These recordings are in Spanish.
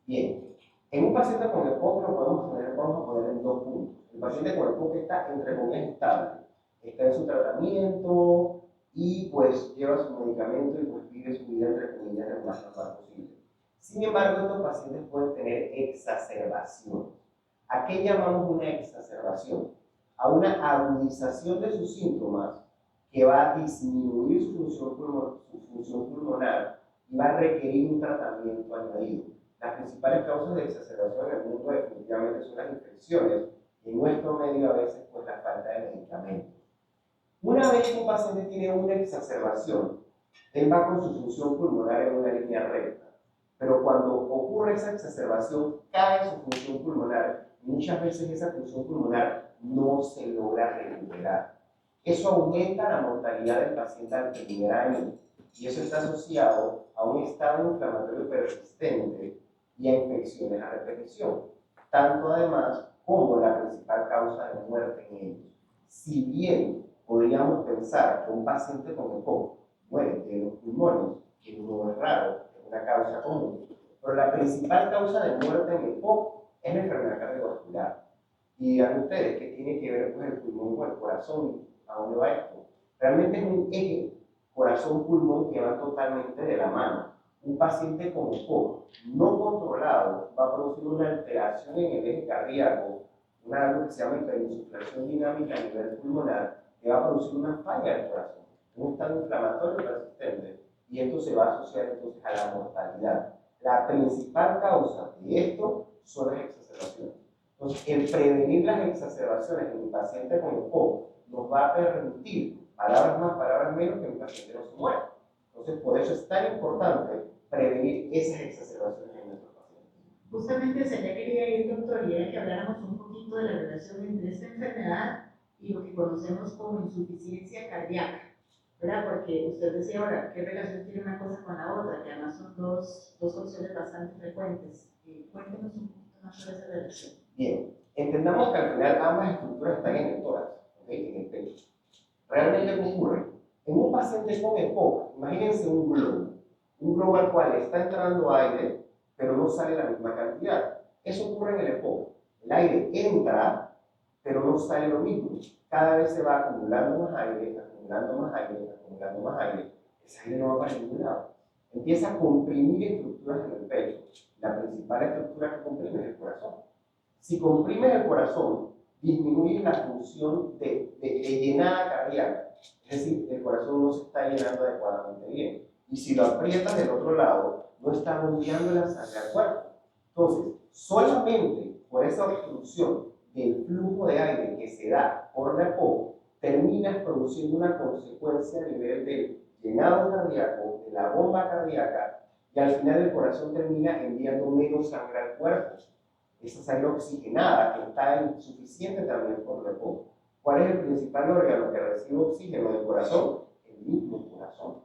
Bien, en un paciente con EPOC lo vamos a poner en dos puntos. El paciente con EPOC está entre comillas estable, está en su tratamiento y pues lleva su medicamento y pues vive su vida entre comillas lo más normal posible. Sin embargo, estos pacientes pueden tener exacerbación. ¿A qué llamamos una exacerbación? A una agudización de sus síntomas que va a disminuir su función pulmonar y va a requerir un tratamiento añadido. Las principales causas de exacerbación en el mundo definitivamente son las infecciones y en nuestro medio a veces pues la falta de medicamentos. Una vez que un paciente tiene una exacerbación, él va con su función pulmonar en una línea recta, pero cuando ocurre esa exacerbación cae su función pulmonar y muchas veces esa función pulmonar no se logra recuperar. Eso aumenta la mortalidad del paciente al primer año y eso está asociado a un estado inflamatorio persistente y a infecciones a repetición, tanto además como la principal causa de muerte en ellos. Si bien podríamos pensar que un paciente con EPOC muere de los pulmones, que no es raro, es una causa común, pero la principal causa de muerte en EPOC es la enfermedad cardiovascular. Y digan ustedes, ¿qué tiene que ver con el pulmón con el corazón? ¿A dónde va esto? Realmente es un eje corazón-pulmón que van totalmente de la mano. Un paciente con EPOC no controlado va a producir una alteración en el eje cardíaco, algo que se llama hiperinsuflación dinámica a nivel pulmonar, que va a producir una falla del corazón, un estado inflamatorio persistente, y esto se va a asociar entonces a la mortalidad. La principal causa de esto son las exacerbaciones. Entonces, el prevenir las exacerbaciones en un paciente con EPOC nos va a permitir, palabras más, palabras menos, que el paciente no se muera. Entonces, por eso es tan importante prevenir esas exacerbaciones en nuestros pacientes. Justamente hacia allá quería ir, doctor, y era que habláramos un poquito de la relación entre esta enfermedad y lo que conocemos como insuficiencia cardíaca, ¿verdad? Porque usted decía ahora, ¿qué relación tiene una cosa con la otra? Que además son dos opciones bastante frecuentes. Cuéntenos un poquito más sobre esa relación. Bien, entendamos que al final ambas estructuras están en el tórax, ¿okay? En el pecho. ¿Realmente qué ocurre? En un paciente con EPOC, imagínense un globo al cual está entrando aire, pero no sale la misma cantidad. Eso ocurre en el EPOC. El aire entra, pero no sale lo mismo. Cada vez se va acumulando más aire, acumulando más aire, acumulando más aire. Ese aire no va para ningún lado. Empieza a comprimir estructuras en el pecho. La principal estructura que comprime es el corazón. Si comprimes el corazón, disminuye la función de llenada cardíaca. Es decir, el corazón no se está llenando adecuadamente bien. Y si lo aprietas del otro lado, no está bombeando la sangre al cuerpo. Entonces, solamente por esa obstrucción del flujo de aire que se da por la EPOC, terminas produciendo una consecuencia a nivel del llenado cardíaco, de la bomba cardíaca, y al final el corazón termina enviando menos sangre al cuerpo. Esa sangre oxigenada que está insuficiente también por la EPOC. ¿Cuál es el principal órgano que recibe oxígeno del corazón? El mismo corazón.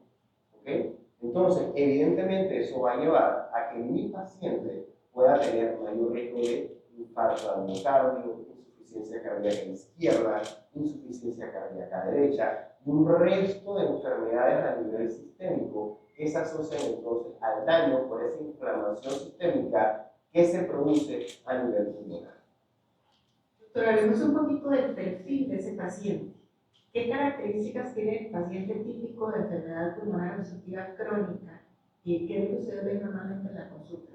¿Okay? Entonces, evidentemente eso va a llevar a que mi paciente pueda tener mayor riesgo de infarto al miocardio, insuficiencia cardíaca izquierda, insuficiencia cardíaca derecha y un resto de enfermedades a nivel sistémico que se asocian entonces al daño por esa inflamación sistémica que se produce a nivel pulmonar. Doctor, hablemos un poquito del perfil de ese paciente. ¿Qué características tiene el paciente típico de enfermedad pulmonar obstructiva crónica? ¿Y qué es lo que ustedes ven normalmente en la consulta?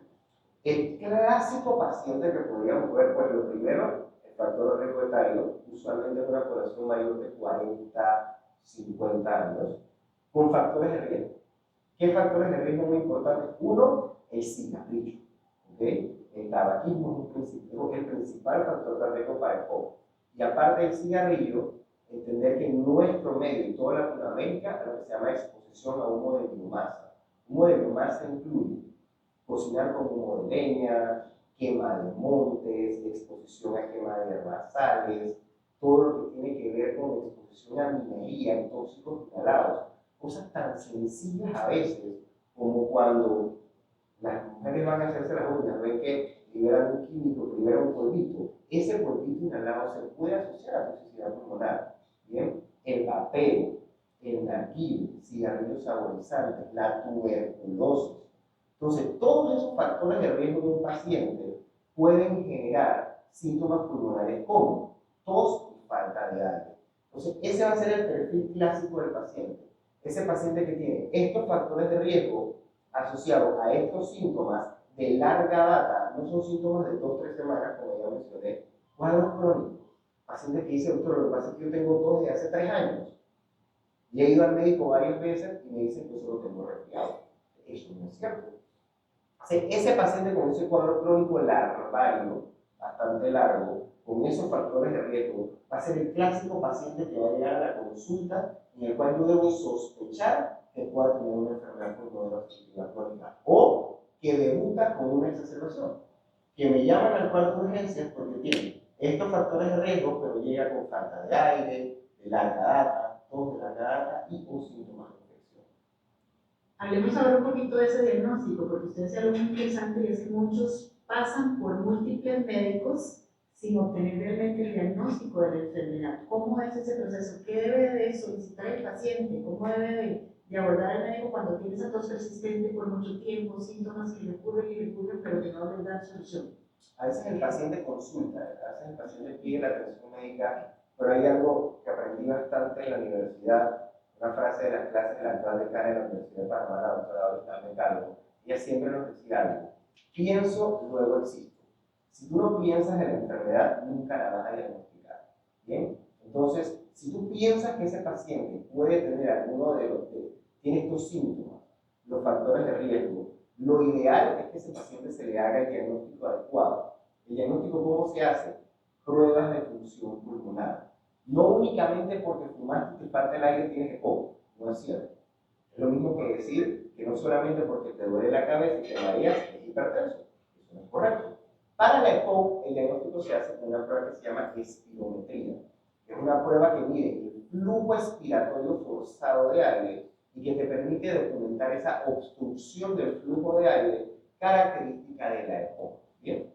El clásico paciente que podríamos ver, pues lo primero, el factor de riesgo etario, usualmente es una población mayor de 40, 50 años, con factores de riesgo. ¿Qué factores de riesgo muy importantes? Uno, el cigarrillo. ¿Okay? El tabaquismo es el principal factor de riesgo para el COVID. Y aparte del cigarrillo, entender que en nuestro medio y toda Latinoamérica, lo que se llama exposición a humo de biomasa. Humo de biomasa incluye cocinar con humo de leña, quema de montes, exposición a quema de herbazales, todo lo que tiene que ver con exposición a minería y tóxicos inhalados. Cosas tan sencillas a veces como cuando las mujeres van a hacerse las uñas, ven que liberan un químico, que liberan un polvito. Ese polvito inhalado se puede asociar a toxicidad pulmonar. ¿Bien? El vapeo, el narguilé, cigarrillos saborizantes, la tuberculosis. Entonces, todos esos factores de riesgo en un paciente pueden generar síntomas pulmonares como tos y falta de aire. Entonces, ese va a ser el perfil clásico del paciente. Ese paciente que tiene estos factores de riesgo asociados a estos síntomas de larga data, no son síntomas de 2 o 3 semanas, como ya mencioné, cuadros crónicos. Paciente que dice, doctor, lo que pasa es que yo tengo tos desde hace 3 años y he ido al médico varias veces y me dicen que solo tengo resfriado. Eso no es cierto. Ese paciente con ese cuadro crónico larvario, bastante largo, con esos factores de riesgo, va a ser el clásico paciente que va a llegar a la consulta en el cual yo debo sospechar que pueda tener una enfermedad pulmonar obstructiva crónica o que debuta con una exacerbación, que me llaman al cuarto de urgencias porque tiene estos factores de riesgo, pero llega con falta de aire, de larga data, tos de larga data y o síntomas de infección. Hablemos ahora un poquito de ese diagnóstico, porque usted decía algo muy interesante y es que muchos pasan por múltiples médicos sin obtener realmente el diagnóstico de la enfermedad. ¿Cómo es ese proceso? ¿Qué debe de solicitar el paciente? ¿Cómo debe de abordar el médico cuando tiene esa tos persistente por mucho tiempo, síntomas que le ocurren, pero que no les dan solución? A veces el paciente consulta, a veces el paciente pide la atención médica, pero hay algo que aprendí bastante en la universidad, una frase de las clases de la actual decana de la Universidad de Panamá, la doctora Olga Calvo. Ella siempre nos decía algo: pienso, luego existo. Si tú no piensas en la enfermedad, nunca la vas a diagnosticar. ¿Bien? Entonces, si tú piensas que ese paciente puede tener alguno de los que tiene estos síntomas, los factores de riesgo, lo ideal es que ese paciente se le haga el diagnóstico adecuado. ¿El diagnóstico cómo se hace? Pruebas de función pulmonar. No únicamente porque fumaste y te falta el aire tienes EPOC, no es cierto. Es lo mismo que decir que no solamente porque te duele la cabeza y te mareas es hipertenso. Eso no es correcto. Para la EPOC, el diagnóstico se hace con una prueba que se llama espirometría. Es una prueba que mide el flujo expiratorio forzado de aire y que te permite documentar esa obstrucción del flujo de aire característica de la EPOC. ¿Bien?